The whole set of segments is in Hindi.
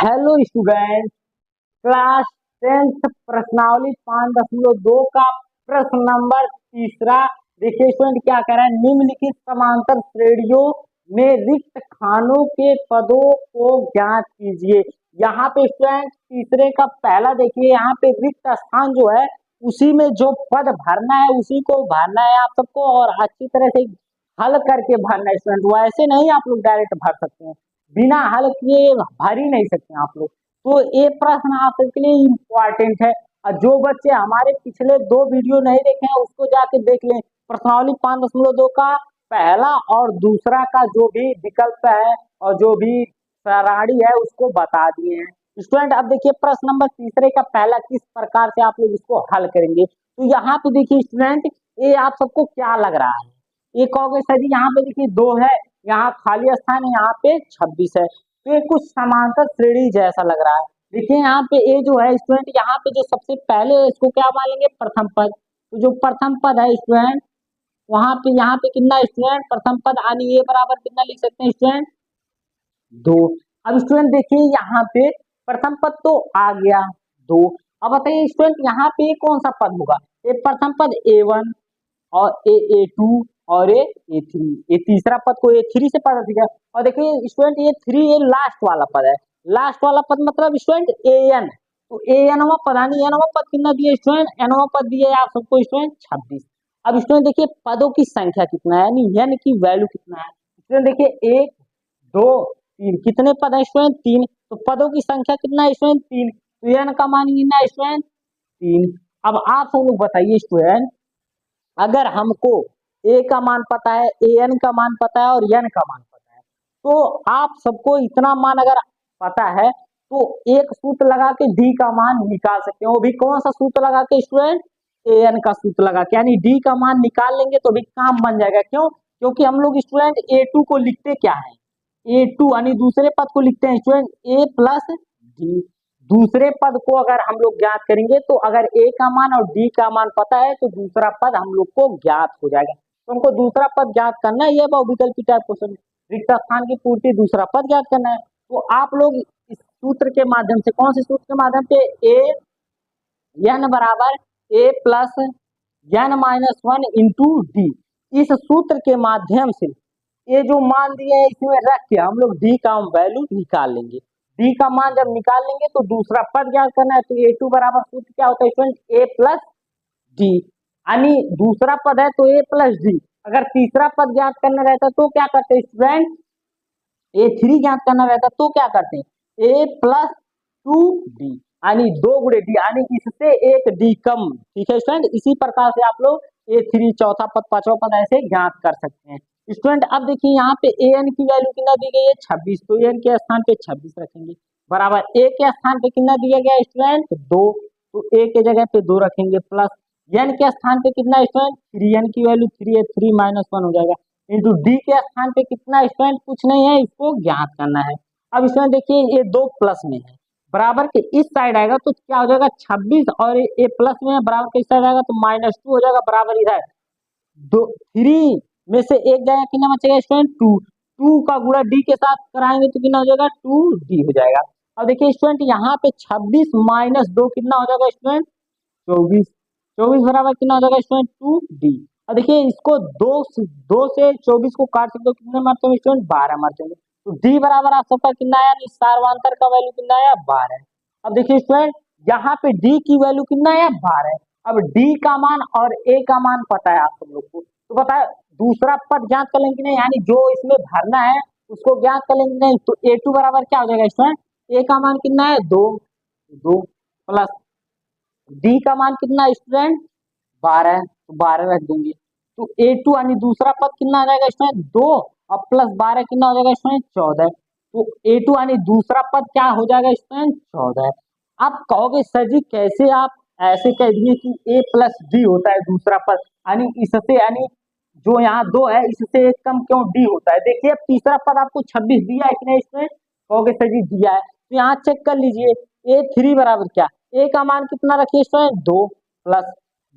हेलो स्टूडेंट, क्लास 10th प्रश्नावली 5.2 का प्रश्न नंबर तीसरा। देखिए स्टूडेंट क्या कह रहा है, निम्नलिखित समांतर श्रेणियों में रिक्त खानों के पदों को ज्ञात कीजिए। यहाँ पे स्टूडेंट तीसरे का पहला देखिए, यहाँ पे रिक्त स्थान जो है उसी में जो पद भरना है उसी को भरना है आप सबको, और अच्छी तरह से हल करके भरना है स्टूडेंट। वैसे नहीं आप लोग डायरेक्ट भर सकते हैं, बिना हल किए भर ही नहीं सकते आप लोग। तो ये प्रश्न आप सबके लिए इम्पोर्टेंट है, और जो बच्चे हमारे पिछले 2 वीडियो नहीं देखे हैं उसको जाके देख लें। प्रश्नावली 5.2 का पहला और दूसरा का जो भी विकल्प है और जो भी सारणी है उसको बता दिए हैं स्टूडेंट। अब देखिए प्रश्न नंबर तीसरे का पहला किस प्रकार से आप लोग इसको हल करेंगे। तो यहाँ पे देखिए स्टूडेंट, ये आप सबको क्या लग रहा है, ये कहोगे सर जी यहाँ पे देखिए 2 है, यहाँ खाली स्थान है, यहाँ पे 26 है, तो ये कुछ समांतर श्रेणी जैसा लग रहा है। देखिए यहाँ पे ये जो है स्टूडेंट, यहाँ पे जो सबसे पहले इसको क्या मानेंगे, प्रथम पद। तो जो प्रथम पद है स्टूडेंट, वहां पे यहाँ पे कितना स्टूडेंट प्रथम पद यानी ये बराबर कितना लिख सकते हैं स्टूडेंट, 2। अब स्टूडेंट देखिए यहाँ पे प्रथम पद तो आ गया 2। अब बताइए स्टूडेंट यहाँ पे कौन सा पद होगा, ये प्रथम पद A1 और A2 और A3, ये तीसरा पद को A3 से पता दिया। और देखिए स्टूडेंट ये 3 ये लास्ट वाला पद है, लास्ट वाला पद मतलब स्टूडेंट AN। तो ANवा पद यानी Nवा पद कितना दिया स्टूडेंट, Nवा पद दिया है आप सबको स्टूडेंट 26। अब स्टूडेंट देखिए पदों की संख्या कितना है यानी N की वैल्यू कितना है। स्टूडेंट देखिए 1 2 3 कितने पद है स्टूडेंट, 3। तो पदों की संख्या कितना है स्टूडेंट, 3। तो N का मान कितना है स्टूडेंट, 3। अब आप सब लोग बताइए स्टूडेंट, अगर हमको A का मान पता है, AN का मान पता है और N का मान पता है, तो आप सबको इतना मान अगर पता है तो एक सूत्र लगा के D का मान निकाल सकते हैं। वो भी कौन सा सूत्र लगा के स्टूडेंट, AN का सूत्र लगा के, यानी D का मान निकाल लेंगे तो भी काम बन जाएगा। क्यों, क्योंकि हम लोग स्टूडेंट A2 को लिखते क्या है, A2 यानी दूसरे पद को लिखते हैं स्टूडेंट A प्लस D। दूसरे पद को अगर हम लोग ज्ञात करेंगे तो अगर A का मान और D का मान पता है तो दूसरा पद हम लोग को ज्ञात हो जाएगा। तो हमको दूसरा पद ज्ञात करना है, ये बहुविकल्पी टाइप क्वेश्चन, रिक्त स्थान की पूर्ति दूसरा पद ज्ञात करना है। तो आप लोग इस सूत्र के माध्यम से, कौन से सूत्र के माध्यम से, A बराबर A plus N-1 into D, इस सूत्र के माध्यम से ये जो मान दिए हैं इसमें रख के हम लोग D का वैल्यू निकाल लेंगे। D का मान जब निकाल लेंगे तो दूसरा पद ज्ञात करना है। तो A2 बराबर सूत्र क्या होता है स्टूडेंट, A प्लस D, यानी दूसरा पद है तो A प्लस D। अगर तीसरा पद ज्ञात करना रहता तो क्या करते हैं स्टूडेंट, A3 ज्ञात करना रहता तो क्या करते हैं, A प्लस 2D, यानी 2 गुणे D, यानी इससे एक D कम। ठीक है स्टूडेंट, इसी प्रकार से आप लोग A3 चौथा पद पांचवा पद ऐसे ज्ञात कर सकते हैं स्टूडेंट। अब देखिए यहाँ पे AN की वैल्यू कितना दी गई है, 26। तो AN के स्थान पे 26 रखेंगे, बराबर A के स्थान पे कितना दिया गया है स्टूडेंट, 2। तो A के जगह पे 2 रखेंगे, प्लस N के स्थान पे कितना है स्टूडेंट, 3। N की वैल्यू 3 है, 3 माइनस 1 हो जाएगा, इंटू D के स्थान पे कितना स्टूडेंट, कुछ नहीं है, इसको ज्ञात करना है। अब इसमें देखिए ये 2 प्लस में है, बराबर के इस साइड आएगा तो क्या हो जाएगा 26, और ये प्लस में है बराबर के इस साइड आएगा तो -2 हो जाएगा, बराबर इधर 3 में से एक जाएगा, कितना बचेगा स्टूडेंट, 2। 2 का गुणा D के साथ कराएंगे तो कितना हो जाएगा, 2D हो जाएगा। अब देखिए स्टूडेंट यहाँ पे 26 माइनस 2 कितना हो जाएगा स्टूडेंट, 24। 24 बराबर कितना हो जाएगा स्टूडेंट, 2D। अब देखिए इसको 2 से 24 को काट सकते हो, कितने मारते हो स्टूडेंट, 12 मारते होंगे। तो D बराबर आप सबका कितना आया, सार्वधातुक का वैल्यू कितना आया, 12। अब देखिए स्टूडेंट यहाँ पे D की वैल्यू कितना आया, 12। अब D का मान और A का मान पता है आप सब लोग को, तो बताए दूसरा पद ज्ञात कर लेंगे नहीं, यानी जो इसमें भरना है उसको ज्ञात कर लेंगे नहीं। तो A2 बराबर क्या हो जाएगा स्टूडेंट, A का मान कितना है, 2 प्लस D का मान कितना है स्टूडेंट, 12, तो 12 रख देंगे। तो A2 यानी दूसरा पद कितना आ जाएगा स्टूडेंट, 2 और प्लस 12 कितना हो जाएगा स्टूडेंट, 14। तो A2 यानी दूसरा पद क्या हो जाएगा स्टूडेंट, 14। आप कहोगे सर जी कैसे आप ऐसे कह दिए कि A प्लस D होता है दूसरा पद, यानी इससे, यानी जो यहाँ 2 है इससे एक कम क्यों D होता है। देखिए अब तीसरा पद आपको 26 दिया है कि नहीं स्टूडेंट, कहोगे सर जी दिया है, तो यहाँ चेक कर लीजिए A3 बराबर क्या, A का मान कितना रखिए स्टूडेंट, 2 प्लस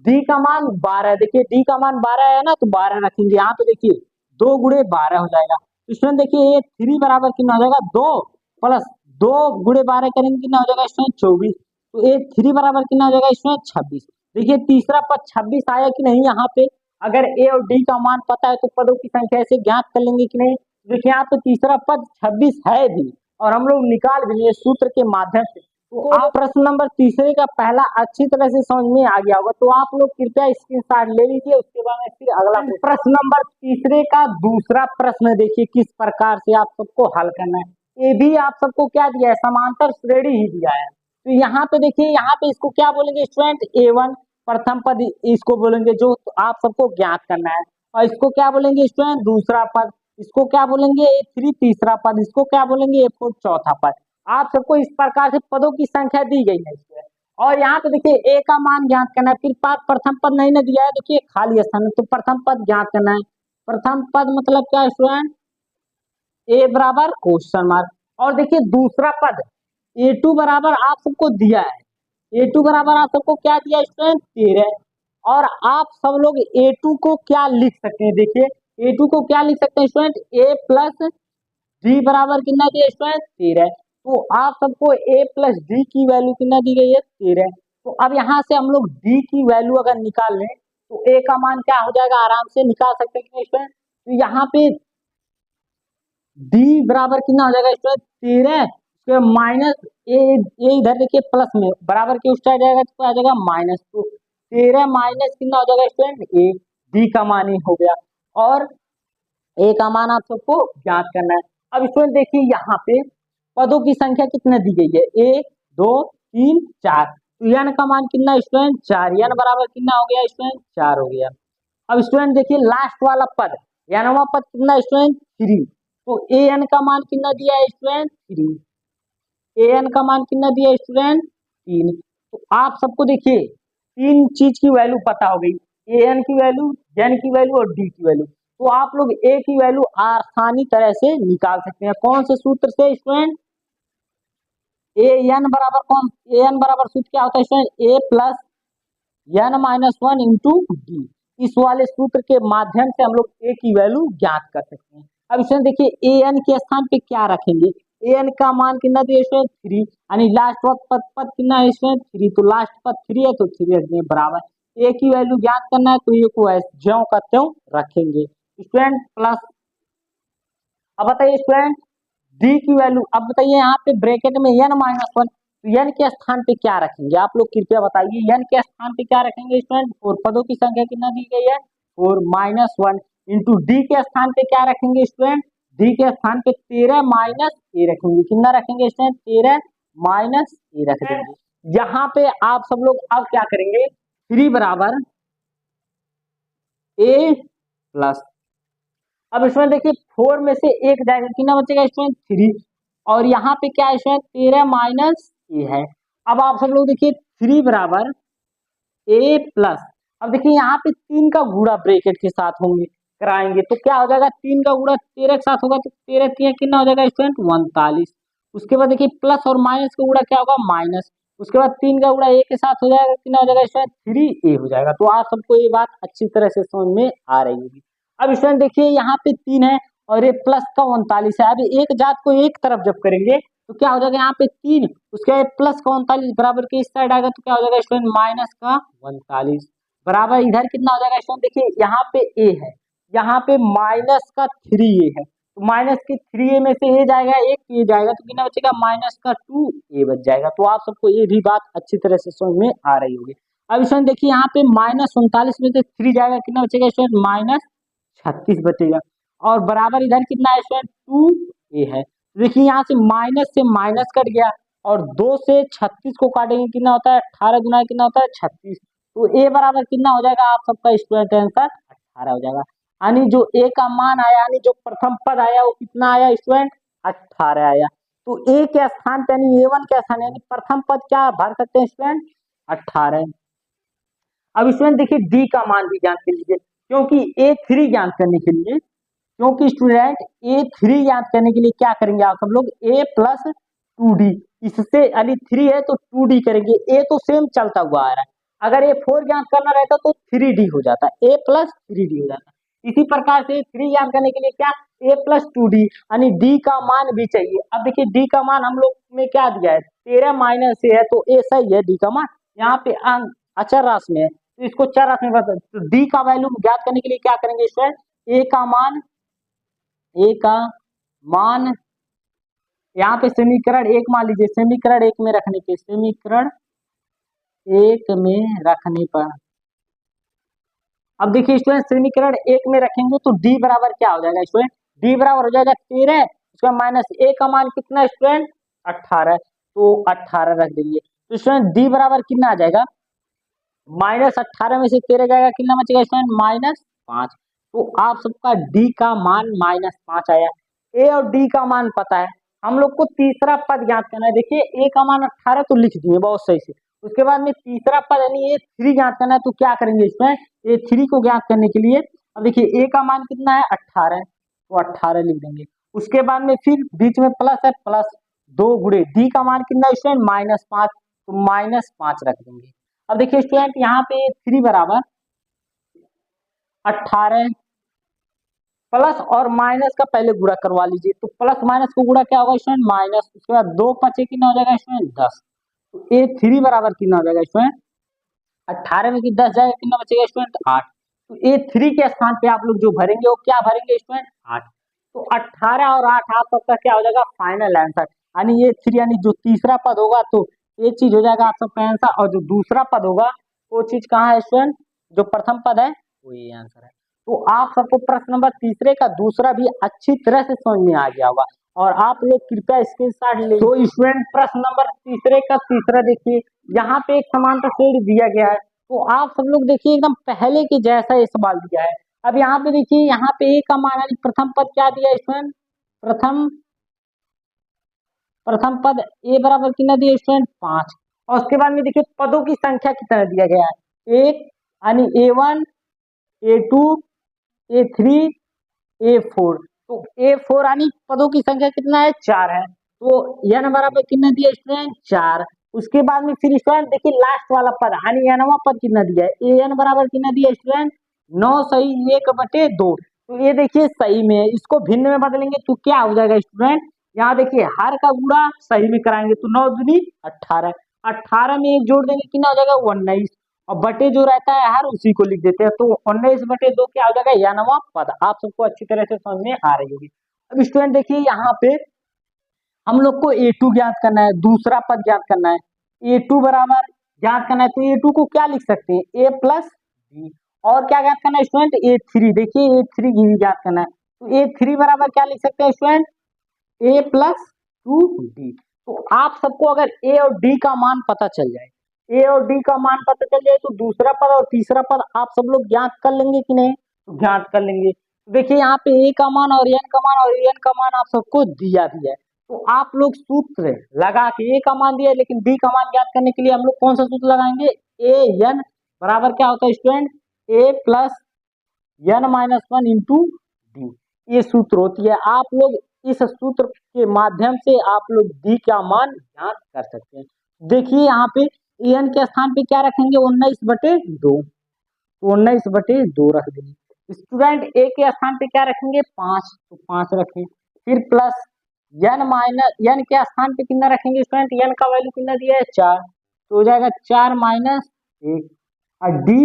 D का मान 12। देखिए D का मान 12 है ना, तो 12 रखेंगे यहाँ पे, देखिए 2 गुणे 12 हो जाएगा। स्टूडेंट देखिए A3 बराबर कितना हो जाएगा, 2 प्लस दो गुणे 12 करेंगे कितना हो जाएगा इसमें 24। तो ए 3 बराबर कितना हो जाएगा इसमें 26। देखिए तीसरा पद 26 आया कि नहीं यहाँ पे। अगर ए और डी का मान पता है तो पदों की संख्या से ज्ञात कर लेंगे कि नहीं। देखिए यहाँ पे तीसरा पद 26 है भी और हम लोग निकाल भी लिए सूत्र के माध्यम से। तो आप प्रश्न नंबर तीसरे का पहला अच्छी तरह से समझ में आ गया होगा, तो आप लोग कृपया स्क्रीनशॉट ले लीजिए। उसके बाद में फिर अगला प्रश्न नंबर तीसरे का दूसरा प्रश्न देखिए किस प्रकार से आप सबको हल करना है। ये भी आप सबको क्या दिया है, समांतर श्रेणी ही दिया है। तो यहाँ पे देखिए, यहाँ पे इसको क्या बोलेंगे स्टूडेंट, A1 प्रथम पद इसको बोलेंगे जो आप सबको ज्ञात करना है। और इसको क्या बोलेंगे स्टूडेंट दूसरा पद, इसको क्या बोलेंगे A3 तीसरा पद, इसको क्या बोलेंगे A4 चौथा पद। आप सबको इस प्रकार से पदों की संख्या दी गई है इसमें। और यहाँ पे देखिए ए का मान ज्ञात करना है, फिर प्रथम पद नहीं ना दिया है, देखिए खाली स्थान है, तो प्रथम पद ज्ञात करना है। प्रथम पद मतलब क्या स्टूडेंट, ए बराबर क्वेश्चन मार्क। और देखिए दूसरा पद A2 बराबर आप सबको दिया है। A2 बराबर आप सबको क्या दिया स्टूडेंट 13। और आप सब लोग A2 को क्या लिख सकते हैं, देखिए A2 को क्या लिख सकते हैं स्टूडेंट, A प्लस डी बराबर कितना दिया स्टूडेंट 13। तो आप सबको A प्लस डी की वैल्यू कितना दी गई है 13। तो अब यहाँ से हम लोग D की वैल्यू अगर निकाल लें तो A का मान क्या हो जाएगा, आराम से निकाल सकते हैं स्टूडेंट। तो यहाँ पे D बराबर कितना हो जाएगा स्टूडेंट 13 माइनस ए इधर देखिए प्लस में बराबर के उस साइड जाएगा तो आ जाएगा माइनस। तो 13 माइनस कितना हो जाएगा स्टूडेंट ए, डी का मान ही हो गया और ए का मान आप सबको ज्ञात करना है। अब स्टूडेंट देखिए यहाँ पे पदों की संख्या कितने दी गई है, 1 2 3 4। तो n का मान कितना स्टूडेंट 4, n बराबर कितना हो गया स्टूडेंट 4 हो गया। अब स्टूडेंट देखिए लास्ट वाला पद यानवा पद कितना स्टूडेंट 3। तो ए एन का मान कितना दिया है स्टूडेंट 3, ए एन का मान कितना दिया है स्टूडेंट 3। तो आप सबको देखिए तीन चीज की वैल्यू पता हो गई, ए एन की वैल्यू, एन की वैल्यू और डी की वैल्यू। तो आप लोग ए की वैल्यू आसानी तरह से निकाल सकते हैं। कौन से सूत्र से स्टूडेंट, ए एन बराबर कौन, ए एन बराबर सूत्र क्या होता है student, A plus N minus 1 into D. इस वाले सूत्र के माध्यम से हम लोग ए की वैल्यू ज्ञात कर सकते हैं। अब इसमें देखिए ए एन के स्थान पे क्या रखेंगे, ए एन का मान कितना दिया इसमें 3, यानी लास्ट पद कितना है इसमें 3। तो लास्ट पद 3 है तो 3 रख दिए बराबर। ए की वैल्यू ज्ञात करना है तो ए को ज्यों का त्यों रखेंगे स्टूडेंट प्लस। अब बताइए स्टूडेंट डी की वैल्यू, अब बताइए यहाँ पे ब्रैकेट में एन माइनस 1, तो एन के स्थान पे क्या रखेंगे आप लोग कृपया बताइए, एन के स्थान पे क्या रखेंगे स्टूडेंट, 4 पदों की संख्या कितना दी गई है 4 माइनस 1 इंटू डी के स्थान पे क्या रखेंगे स्टूडेंट, डी के स्थान पे 13 माइनस ए रखेंगे। कितना रखेंगे स्टूडेंट 13 माइनस ए रख देंगे। यहाँ पे आप सब लोग अब क्या करेंगे, 3 बराबर ए प्लस, अब इसमें देखिए 4 में से एक जाएगा कितना बचेगा इसमें 3, और यहाँ पे क्या है इसमें 13 माइनस ए है। अब आप सब लोग देखिए 3 बराबर ए प्लस, अब देखिए यहाँ पे 3 का गुणा ब्रैकेट के साथ होंगे कराएंगे तो क्या हो जाएगा, 3 का गुणा 13 के साथ होगा तो 13 3 कितना हो जाएगा स्टूडेंट 49। उसके बाद देखिए प्लस और माइनस का गुणा क्या होगा माइनस, उसके बाद 3 का गुणा ए के साथ हो जाएगा कितना हो जाएगा स्टूडेंट 3 ए हो जाएगा। तो आप सबको ये बात अच्छी तरह से समझ में आ रही होगी। अब स्टूडेंट देखिए यहाँ पे 3 है और ये प्लस का 39 है। अभी एक जात को एक तरफ जब करेंगे तो क्या हो जाएगा, यहाँ पे 3 उसके बाद प्लस का 39 बराबर के इस साइड आएगा तो क्या हो जाएगा स्टूडेंट माइनस का 39 बराबर इधर कितना हो जाएगा स्टूडेंट, देखिए यहाँ पे ए है, यहाँ पे माइनस का 3 ए है, तो माइनस के 3 ए में से ए जाएगा एक ए जाएगा तो कितना बचेगा माइनस का 2 ए बच जाएगा। तो आप सबको ये भी बात अच्छी तरह से समझ में आ रही होगी। अब स्टूडेंट देखिए यहाँ पे माइनस 39 में से 3 जाएगा कितना बचेगा स्टूडेंट माइनस 36 बचेगा, और बराबर इधर कितना है स्टूडेंट 2 ए है। देखिए यहाँ से माइनस कट गया और 2 से 36 को काटेंगे कितना होता है 18 गुना कितना होता है 36। तो ए बराबर कितना हो जाएगा आप सबका स्टूडेंट आंसर 18 हो जाएगा। यानी जो ए का मान आया, यानी जो प्रथम पद आया वो कितना आया स्टूडेंट 18 आया। तो ए के स्थान पे यानी A1 के स्थान यानी प्रथम पद क्या भर सकते हैं स्टूडेंट 18। अब स्टूडेंट देखिए डी का मान भी ज्ञात कर लीजिए, क्योंकि A3 ज्ञात करने के लिए, क्योंकि स्टूडेंट A3 ज्ञात करने के लिए क्या करेंगे आप सब लोग A प्लस 2D, इससे यानी 3 है तो 2D करेंगे, A तो सेम चलता हुआ आ रहा है, अगर A4 ज्ञात करना रहता तो 3D हो जाता, A प्लस 3D हो जाता। इसी प्रकार से 3 ज्ञात करने के लिए क्या a प्लस 2d यानी d का मान भी चाहिए। अब देखिए d का मान हम लोग में क्या दिया है 13 माइनस a है तो a सही है d का मान। यहाँ पे अंक अचर राशि में है तो इसको चर राशि में बदल, तो d का वैल्यू ज्ञात करने के लिए क्या करेंगे स्टूडेंट a का मान यहाँ पे समीकरण 1 मान लीजिए, समीकरण 1 में रखने पे, समीकरण 1 में रखने पर अब देखिए स्टूडेंट समीकरण 1 में रखेंगे तो d बराबर क्या हो जाएगा स्टूडेंट d बराबर हो जाएगा 13 उसका माइनस a का मान कितना है स्टूडेंट 18 तो 18 रख देंगे तो स्टूडेंट d बराबर कितना आ जाएगा -18 में से 13 जाएगा कितना बचेगा स्टूडेंट -5 तो आप सबका d का मान -5 आया। a और d का मान पता है, हम लोग को तीसरा पद ज्ञात करना है। देखिए a का मान 18 तो लिख दिए बहुत सही से, उसके बाद में तीसरा पद यानी ये 3 ज्ञात करना है तो क्या करेंगे इसमें ये 3 को ज्ञात करने के लिए अब देखिए a का मान कितना है 18 तो 18 लिख देंगे। उसके बाद में फिर बीच में प्लस है प्लस 2 गुणे d का मान कितना है स्टूडेंट -5 तो -5 रख देंगे। अब देखिए स्टूडेंट यहाँ पे 3 बराबर 18 प्लस और माइनस का पहले गुणा करवा लीजिए तो प्लस माइनस को गुणा क्या होगा स्टूडेंट माइनस, उसके बाद 2 5 कितना हो जाएगा स्टूडेंट 10 तो a3 बराबर कितना हो जाएगा स्टूडेंट 18 में की 10 जाएगा कितना बचेगा स्टूडेंट 8 तो a3 के स्थान पे आप लोग जो भरेंगे वो क्या भरेंगे स्टूडेंट 8 तो 18 और 8 आप सबका क्या हो जाएगा फाइनल आंसर यानी ये 3 यानी जो तीसरा पद होगा तो ये चीज हो जाएगा आप सबका आंसर और जो दूसरा पद होगा वो चीज कहाँ है स्टूडेंट जो प्रथम पद है वो ये आंसर है। तो आप सबको प्रश्न नंबर तीसरे का दूसरा भी अच्छी तरह से समझ में आ गया होगा और आप लोग कृपया स्क्रीनशॉट ले। तो स्टूडेंट प्रश्न नंबर तीसरे का तीसरा देखिए यहाँ पे एक समांतर श्रेणी दिया गया है तो आप सब लोग देखिए एकदम पहले के जैसा ये सवाल दिया है। अब यहाँ पे देखिए यहाँ पे a का मान यानी प्रथम पद क्या दिया है स्टूडेंट प्रथम पद a बराबर कितना दिया स्टूडेंट 5 और उसके बाद में देखिए पदों की संख्या कितना दिया गया है 1 यानी a1 a2 a3 a4 तो a4 यानी पदों की संख्या कितना है 4 है तो n बराबर कितना दिया स्टूडेंट 4। उसके बाद में फिर स्टूडेंट देखिए लास्ट वाला पद यानी nवां पद कितना दिया है an बराबर कितना दिया स्टूडेंट 9 सही 1/2 तो ये देखिए सही में है, इसको भिन्न में बदलेंगे तो क्या हो जाएगा स्टूडेंट यहाँ देखिए हर का गुणा सही में कराएंगे तो 9 दूनी 18 18 में 1 जोड़ देंगे कितना हो जाएगा 19 और बटे जो रहता है हर उसी को लिख देते हैं तो 19/2 क्या हो जाएगा यानवा पद। आप सबको अच्छी तरह से समझ में आ रही होगी। अब स्टूडेंट देखिए यहाँ पे हम लोग को a2 ज्ञात करना है, दूसरा पद ज्ञात करना है a2 बराबर ज्ञात करना है तो a2 को क्या लिख सकते हैं a प्लस b और क्या ज्ञात करना है स्टूडेंट a3 देखिए a3 की भी ज्ञात करना है तो a3 बराबर क्या लिख सकते हैं स्टूडेंट a प्लस 2d। तो आप सबको अगर a और d का मान पता चल जाए a और d का मान पता चल जाए तो दूसरा पद और तीसरा पद आप सब लोग ज्ञात कर लेंगे कि नहीं तो ज्ञात कर लेंगे। देखिए यहाँ पे a का मान और n का मान और n का मान आप सबको दिया भी है तो आप लोग सूत्र लगा के a का मान दिया लेकिन d का मान ज्ञात करने के लिए हम लोग कौन सा सूत्र लगाएंगे a n बराबर क्या होता है student a plus n minus 1 into D ये सूत्र होती है। आप लोग इस सूत्र के माध्यम से आप लोग d का मान ज्ञात कर सकते हैं। देखिए यहाँ पे an के स्थान पे क्या रखेंगे 19/2 तो 19/2 रख देंगे। स्टूडेंट a के स्थान पे क्या रखेंगे 5 तो 5 रखें फिर प्लस n के स्थान पे कितना रखेंगे स्टूडेंट n का वैल्यू कितना दिया है 4 तो हो जाएगा 4 माइनस 1 और d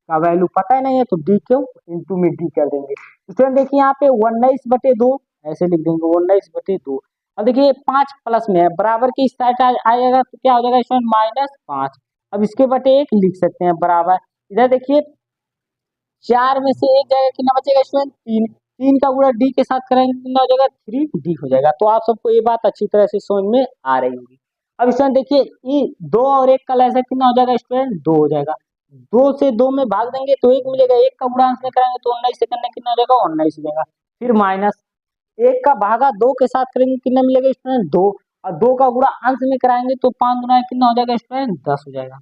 का वैल्यू पता ही नहीं है तो d क्यों इंटू में d कर देंगे। स्टूडेंट देखिए यहाँ पे 19/2 ऐसे लिख देंगे 19/2। अब देखिए 5 प्लस में है बराबर की इस साइड आएगा तो क्या हो जाएगा स्टूडेंट -5 अब इसके बटे 1 लिख सकते हैं बराबर इधर देखिए 4 में से 1 जाएगा कितना बचेगा स्टूडेंट 3 का गुणा d के साथ करेंगे कितना हो जाएगा 3d हो जाएगा। तो आप सबको ये बात अच्छी तरह से समझ में आ रही होगी। अब स्टूडेंट देखिए ये 2 और 1 का लैसा कितना हो जाएगा स्टूडेंट 2 हो जाएगा 2 से 2 में भाग देंगे तो 1 मिलेगा 1 का गुणा अंश में कराएंगे तो 19 से करने कितना हो जाएगा 19 हो जाएगा फिर माइनस 1 का भागा 2 के साथ करेंगे कितना मिलेगा स्टूडेंट 2 और 2 का गुणा अंश में कराएंगे तो 5 गुना कितना हो जाएगा स्टूडेंट 10 हो जाएगा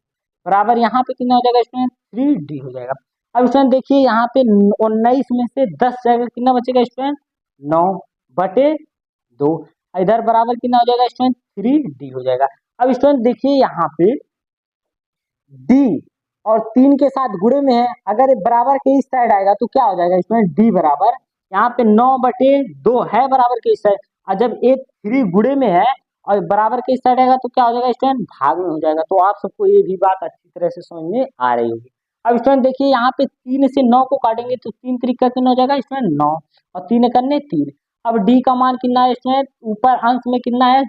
बराबर यहाँ पे कितना हो जाएगा स्टूडेंट 3d हो जाएगा। अब स्टूडेंट देखिए यहाँ पे 19 में से 10 जाएगा कितना बचेगा स्टूडेंट 9/2 इधर बराबर कितना हो जाएगा स्टूडेंट 3d हो जाएगा। अब स्टूडेंट देखिए यहाँ पे d और 3 के साथ गुणे में है, अगर बराबर के इस साइड आएगा तो क्या हो जाएगा इसमें डी बराबर यहाँ पे 9/2 है बराबर के इस साइड, और जब ए 3 गुणे में है और बराबर के इस साइड आएगा तो क्या हो जाएगा स्टूडेंट भाग में हो जाएगा। तो आप सबको ये भी बात अच्छी तरह से समझ में आ रही होगी। अब स्टूडेंट देखिए यहाँ पे 3 से 9 को काटेंगे तो 3 तरीका कितना हो जाएगा स्टूडेंट 9 और 3 करने 3। अब डी का मान कितना है स्टूडेंट ऊपर अंश में कितना है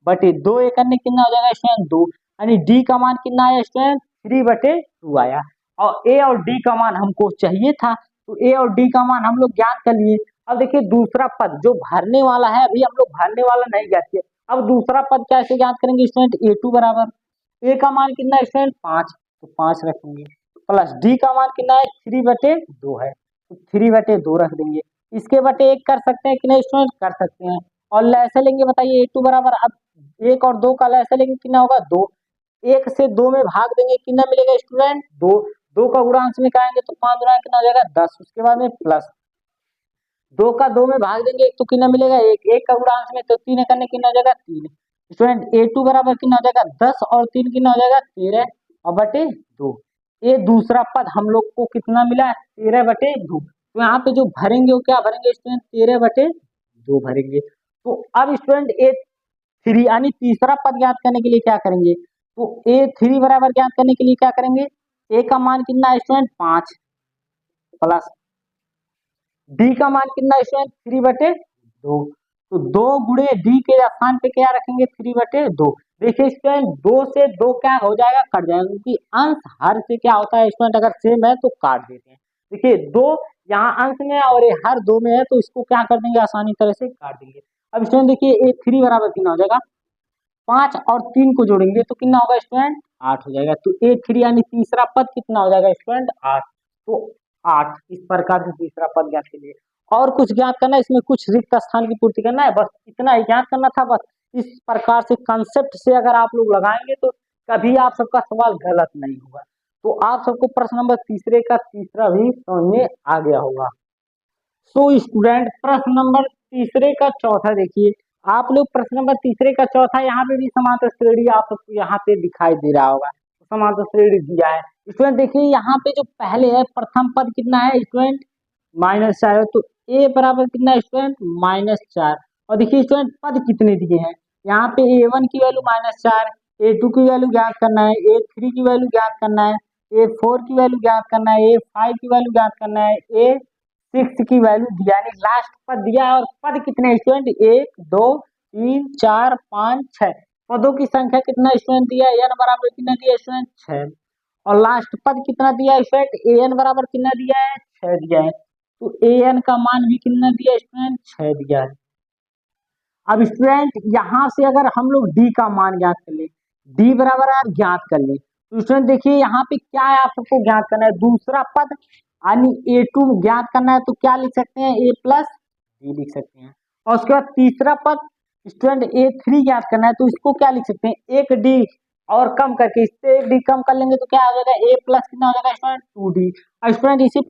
3/2 एक करने कितना हो जाएगा स्टूडेंट 2, यानी डी का मान कितना आया स्टूडेंट 3/2 आया। और ए और डी का मान हमको चाहिए था तो ए और डी का मान हम लोग ज्ञात कर लिए। अब देखिए दूसरा पद जो भरने वाला है, अभी हम लोग भरने वाला नहीं ज्ञात किए, अब दूसरा पद कैसे ज्ञात करेंगे स्टूडेंट a2 बराबर ए का मान कितना है स्टूडेंट 5 तो 5 रखेंगे, प्लस डी का मान कितना है 3/2 है तो 3/2 रख देंगे। इसके बटे 1 कर सकते हैं कि नहीं स्टूडेंट कर सकते हैं, और लैसे लेंगे बताइए a2 बराबर, अब 1 और 2 का लैसे लेंगे कितना होगा 2, 1 से 2 में भाग देंगे कितना मिलेगा स्टूडेंट 2, 2 का गुणा अंश में कराएंगे तो 5 गुणा कितना हो जाएगा 10, उसके बाद में प्लस 2 का 2 में भाग देंगे तो कितना मिलेगा 1, 1 का गुणा अंश में तो 3 करने कितना हो जाएगा 3। स्टूडेंट a2 बराबर कितना हो जाएगा 10 और 3 कितना हो जाएगा 13 और बटे 2। ये दूसरा पद हम लोग को कितना मिला 13/2, तो यहाँ पे जो भरेंगे वो क्या भरेंगे स्टूडेंट 13/2 भरेंगे। तो अब स्टूडेंट a3 यानी तीसरा पद ज्ञात करने के लिए क्या करेंगे, तो a3 बराबर ज्ञात करने के लिए क्या करेंगे, a का मान कितना है स्टूडेंट 5 प्लस डी का मान कितना है स्टूडेंट 3/2, तो 2 गुणे डी के स्थान पे क्या रखेंगे 3/2। देखिए स्टूडेंट 2 से 2 क्या हो जाएगा कट जाएगा, क्योंकि अंश हर से क्या होता है स्टूडेंट अगर सेम है तो काट देते हैं। देखिए 2 यहाँ अंश में है और ये हर 2 में है तो इसको क्या कर देंगे आसानी तरह से काट देंगे। अब स्टूडेंट देखिए a3 बराबर कितना हो जाएगा 5 और 3 को जोड़ेंगे तो कितना होगा स्टूडेंट 8 हो जाएगा, तो a3 यानी तीसरा पद कितना हो जाएगा स्टूडेंट 8, तो 8 इस प्रकार से तीसरा पद ज्ञात के लिए। और कुछ ज्ञात करना है इसमें, कुछ रिक्त स्थान की पूर्ति करना है, बस इतना ही ज्ञात करना था। बस इस प्रकार से कंसेप्ट से अगर आप लोग लगाएंगे तो कभी आप सबका सवाल गलत नहीं होगा। तो आप सबको प्रश्न नंबर तीसरे का तीसरा भी समझ में आ गया होगा। सो स्टूडेंट प्रश्न नंबर तीसरे का चौथा देखिए, आप लोग प्रश्न नंबर तीसरे का चौथा यहाँ पे भी समांतर श्रेणी आप सबको यहाँ पे दिखाई दे रहा होगा, तो समांतर श्रेणी दिया है। स्टूडेंट देखिए यहाँ पे जो पहले है प्रथम पद कितना है स्टूडेंट -4 है, तो a बराबर कितना है स्टूडेंट -4, और देखिए स्टूडेंट पद कितने दिए हैं, यहाँ पे a1 की वैल्यू -4, a2 की वैल्यू ज्ञात करना है, a3 की वैल्यू ज्ञात करना है, a4 की वैल्यू ज्ञात करना है, a5 की वैल्यू ज्ञात करना है, a6 की वैल्यू दिया, यानी लास्ट पद दिया है। और पद कितने स्टूडेंट 1 2 3 4 5 6 पदों की संख्या कितना स्टूडेंट दिया है, n बराबर कितना दिया स्टूडेंट 6, और लास्ट पद कितना दिया है स्टूडेंट an बराबर कितना दिया है 6 दिया है, तो an का मान भी कितना दिया है स्टूडेंट 6 दिया है। अब स्टूडेंट यहाँ से अगर हम लोग d का मान ज्ञात कर ले, d बराबर आप ज्ञात कर ले, तो स्टूडेंट देखिए यहाँ पे क्या है आप सबको ज्ञात करना है दूसरा पद यानी a2 ज्ञात करना है, तो क्या लिख सकते हैं a प्लस d लिख सकते हैं। और उसके बाद तीसरा पद स्टूडेंट a3 ज्ञात करना है, तो इसको क्या लिख सकते हैं 1d और कम करके इससे 1d कम कर लेंगे तो क्या हो जाएगा a प्लस कितना हो जाएगा स्टूडेंट 2d। और स्टूडेंट इसी